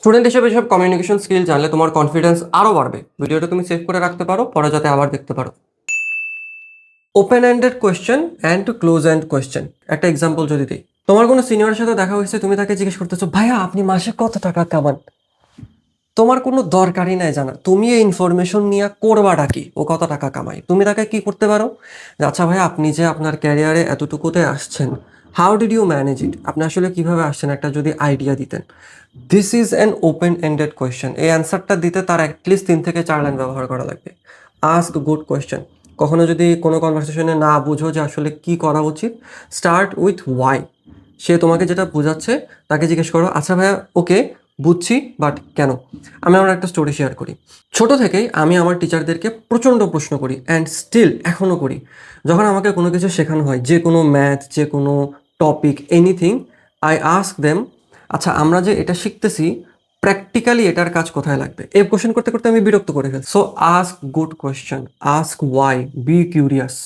Student হিসেবে এসব communication skill জানলে তোমার কনফিডেন্স আরও বাড়বে। ভিডিওটা তুমি সেভ করে রাখতে পারো, পরে যাতে আবার দেখতে পারো। Open ended question and close end question. একটা এক্সাম্পল যদি দিই, তোমার কোনো সিনিয়রের সাথে দেখা হয়েছে, তুমি তাকে জিজ্ঞেস করতেছো, ভাইয়া আপনি মাসে কত টাকা কামান? তোমার কোনো দরকারই নাই জানা, তুমি এই ইনফরমেশন নিয়ে করবাটা কি, ও কত টাকা কামায়। তুমি তাকে কি করতে পারো, যে আচ্ছা ভাইয়া আপনি যে আপনার ক্যারিয়ারে এতটুকুতে আসছেন, how did you manage it, আপনি আসলে কিভাবে আসছেন, একটা যদি আইডিয়া দিতেন। This is an open ended question. এই অ্যান্সারটা দিতে তার অ্যাটলিস্ট 3 থেকে 4 লাইন ব্যবহার করা লাগবে। Ask good question. কখনো যদি কোনো কনভারসেশনে না বুঝো যে আসলে কি করা উচিত, স্টার্ট উইথ ওয়াই। সে তোমাকে যেটা বোঝাচ্ছে তাকে জিজ্ঞেস করো, আচ্ছা ভাইয়া ওকে বুঝছি, বাট কেন। আমি আমার একটা স্টোরি শেয়ার করি। ছোট থেকেই আমি আমার টিচারদেরকে প্রচণ্ড প্রশ্ন করি, অ্যান্ড স্টিল এখনও করি। যখন আমাকে কোনো কিছু শেখানো হয়, যে কোনো ম্যাথ, যে কোনো topic, anything, I ask them, আচ্ছা আমরা যে এটা শিখতেছি, প্র্যাকটিক্যালি এটার কাজ কোথায় লাগবে। এই কোশ্চেন করতে করতে আমি বিরক্ত করে ফেলছি। So ask good question, ask why, be curious.